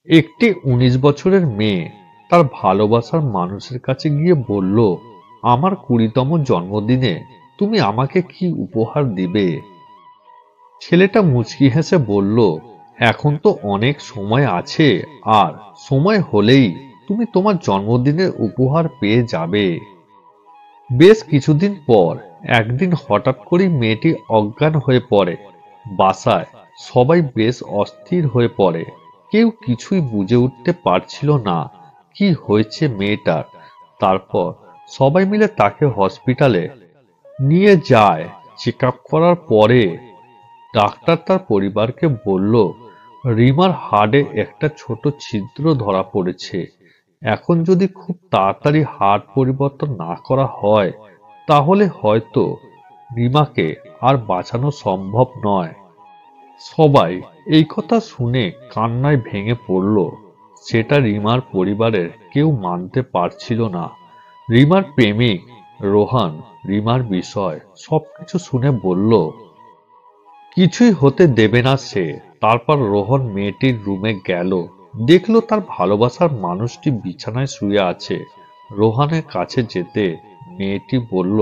একটি ১৯ বছরের মেয়ে তার ভালোবাসার মানুষের কাছে গিয়ে বলল, আমার ২০তম জন্মদিনে তুমি আমাকে কি উপহার দিবে? ছেলেটা মুচকি হেসে বলল, এখন তো অনেক সময় আছে, আর সময় হলেই তুমি তোমার জন্মদিনের উপহার পেয়ে যাবে। বেশ কিছুদিন পর একদিন হঠাৎ করেই মেয়েটি অজ্ঞান হয়ে পড়ে। বাসায় সবাই বেশ অস্থির হয়ে পড়ে। কেউ কিছুই বুঝে উঠতে পারছিল না কি হয়েছে মেয়েটার। তারপর সবাই মিলে তাকে হসপিটালে নিয়ে যায়। চেক আপ করার পরে ডাক্তার তার পরিবারকে বলল, রিমার হাড়ে একটা ছোট ছিদ্র ধরা পড়েছে। এখন যদি খুব তাড়াতাড়ি হাড় পরিবর্তন না করা হয় তাহলে হয়তো রিমাকে আর বাঁচানো সম্ভব নয়। সবাই এই কথা শুনে কান্নায় ভেঙে পড়ল। সেটা রিমার পরিবারের কেউ মানতে পারছিল না। রিমার প্রেমিক রোহান রিমার বিষয় সবকিছু শুনে বলল, কিছুই হতে দেবে না সে। তারপর রোহন মেয়েটির রুমে গেল, দেখলো তার ভালোবাসার মানুষটি বিছানায় শুয়ে আছে। রোহানের কাছে যেতে মেয়েটি বলল,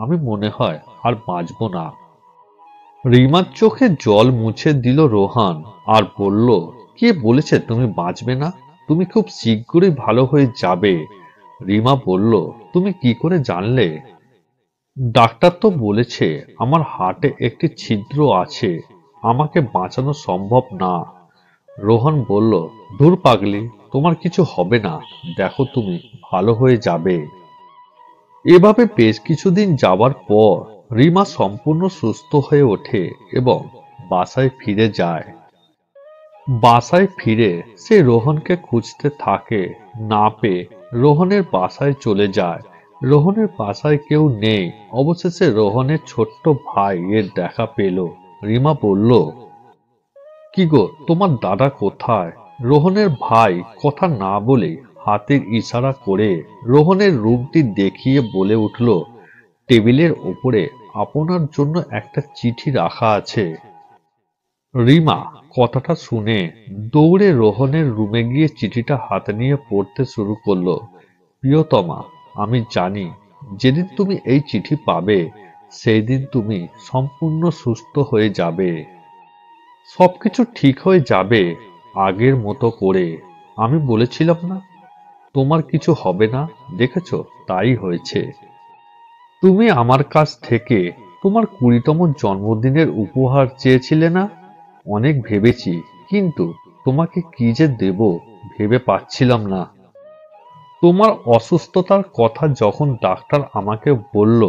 আমি মনে হয় আর বাঁচব না। রিমার চোখে জল মুছে দিল রোহান আর বলল, কে বলেছে তুমি বাঁচবে না? তুমি খুব শীঘ্রই ভালো হয়ে যাবে। রিমা বলল, তুমি কি করে জানলে? ডাক্তার তো বলেছে আমার হার্টে একটি ছিদ্র আছে, আমাকে বাঁচানো সম্ভব না। রোহন বলল, ধুর পাগলি, তোমার কিছু হবে না, দেখো তুমি ভালো হয়ে যাবে। এভাবে বেশ কিছুদিন যাবার পর রিমা সম্পূর্ণ সুস্থ হয়ে ওঠে এবং বাসায় ফিরে যায়। বাসায় ফিরে সে রোহনকে খুঁজতে থাকে। না পেয়ে রোহনের বাসায় চলে যায়। রোহনের বাসায় কেউ নেই। অবশেষে রোহনের ছোট্ট ভাই এর দেখা পেল। রিমা বলল, কি গো, তোমার দাদা কোথায়? রোহনের ভাই কথা না বলে হাতের ইশারা করে রোহনের রুমটি দেখিয়ে বলে উঠল, টেবিলের ওপরে আপনার জন্য একটা চিঠি রাখা আছে। রিমা কথাটা শুনে দৌড়ে রোহনের রুমে গিয়ে চিঠিটা হাতে নিয়ে পড়তে শুরু করলো। প্রিয়তমা, আমি জানি যেদিন তুমি এই চিঠি পাবে সেই দিন তুমি সম্পূর্ণ সুস্থ হয়ে যাবে। সবকিছু ঠিক হয়ে যাবে আগের মতো করে। আমি বলেছিলাম না তোমার কিছু হবে না, দেখেছো তাই হয়েছে। তুমি আমার কাছ থেকে তোমার ২০তম জন্মদিনের উপহার চেয়েছিলে না? অনেক ভেবেছি, কিন্তু তোমাকে কি যে দেব ভেবে পাচ্ছিলাম না। তোমার অসুস্থতার কথা যখন ডাক্তার আমাকে বলল,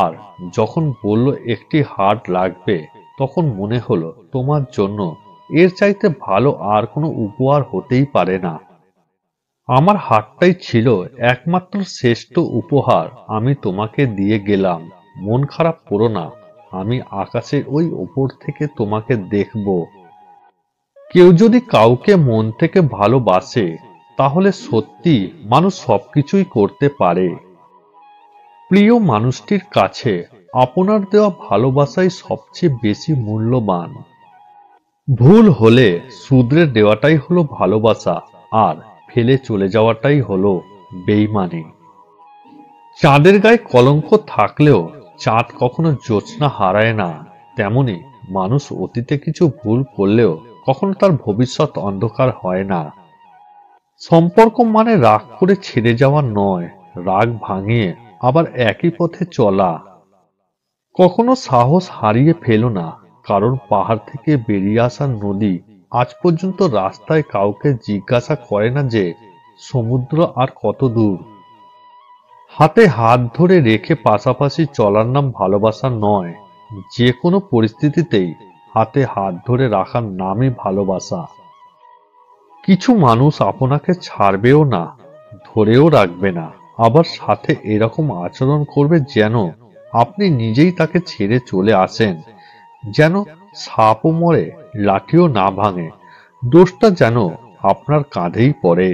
আর যখন বলল একটি হার্ট লাগবে, তখন মনে হলো তোমার জন্য এর চাইতে ভালো আর কোনো উপহার হতেই পারে না। আমার হাতটাই ছিল একমাত্র শ্রেষ্ঠ উপহার আমি তোমাকে দিয়ে গেলাম। মন খারাপ করো না, আমি আকাশের ওই ওপর থেকে তোমাকে দেখব। কেউ যদি কাউকে মন থেকে ভালোবাসে তাহলে সত্যি মানুষ সবকিছুই করতে পারে। প্রিয় মানুষটির কাছে আপনার দেওয়া ভালোবাসাই সবচেয়ে বেশি মূল্যবান। ভুল হলে শুধরে দেওয়াটাই হলো ভালোবাসা, আর ফেলে চলে যাওয়াটাই হলো বেইমানি। চাঁদের গায়ে কলঙ্ক থাকলেও চাঁদ কখনো জ্যোৎস্না হারায় না। তেমনি মানুষ অতীতে কিছু ভুল করলেও কখনো তার ভবিষ্যৎ অন্ধকার হয় না। সম্পর্ক মানে রাগ করে ছেড়ে যাওয়া নয়, রাগ ভাঙিয়ে আবার একই পথে চলা। কখনো সাহস হারিয়ে ফেলো না, কারণ পাহাড় থেকে বেরিয়ে আসা নদী আজ পর্যন্ত রাস্তায় কাউকে জিজ্ঞাসা করে না যে সমুদ্র আর কত দূর। হাতে হাত ধরে রেখে পাশাপাশি চলার নাম ভালোবাসা নয়, যে কোনো পরিস্থিতিতেই হাতে হাত ধরে রাখার নামই ভালোবাসা। কিছু মানুষ আপনাকে ছাড়বেও না, ধরেও রাখবে না, আবার সাথে এরকম আচরণ করবে যেন আপনি নিজেই তাকে ছেড়ে চলে আসেন। যেন সাপও মরে লাঠিও না ভাঙে, দোষটা যেন আপনার কাঁধেই পড়ে।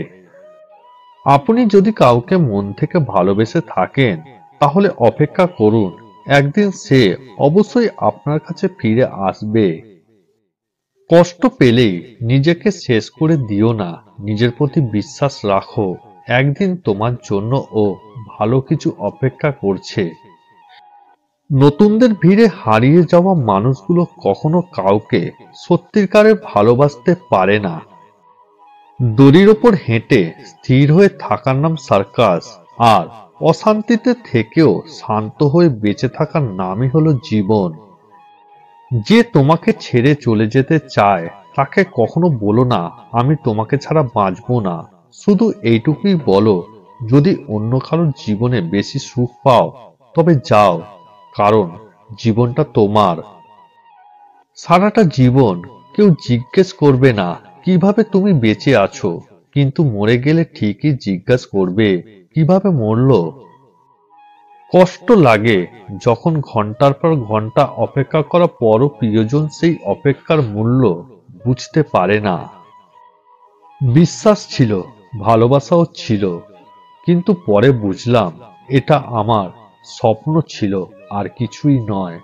আপনি যদি কাউকে মন থেকে ভালোবেসে থাকেন তাহলে অপেক্ষা করুন, একদিন সে অবশ্যই আপনার কাছে ফিরে আসবে। কষ্ট পেলেই নিজেকে শেষ করে দিও না, নিজের প্রতি বিশ্বাস রাখো, একদিন তোমার জন্য ও ভালো কিছু অপেক্ষা করছে। নতুনদের ভিড়ে হারিয়ে যাওয়া মানুষগুলো কখনো কাউকে সত্যিকারে ভালোবাসতে পারে না। দড়ির ওপর হেঁটে স্থির হয়ে থাকার নাম সার্কাস, আর অশান্তিতে থেকেও শান্ত হয়ে বেঁচে থাকার নামই হলো জীবন। যে তোমাকে ছেড়ে চলে যেতে চায় তাকে কখনো বলো না আমি তোমাকে ছাড়া বাঁচবো না। শুধু এইটুকুই বলো, যদি অন্য কারোর জীবনে বেশি সুখ পাও তবে যাও, কারণ জীবনটা তোমার। সারাটা জীবন কেউ জিজ্ঞেস করবে না কিভাবে তুমি বেঁচে আছো, কিন্তু মরে গেলে ঠিকই জিজ্ঞাসা করবে কিভাবে মরলো। কষ্ট লাগে যখন ঘন্টার পর ঘন্টা অপেক্ষা করার পরও প্রিয়জন সেই অপেক্ষার মূল্য বুঝতে পারে না। বিশ্বাস ছিল, ভালোবাসাও ছিল, কিন্তু পরে বুঝলাম এটা আমার স্বপ্ন ছিল আর কিছুই নয়।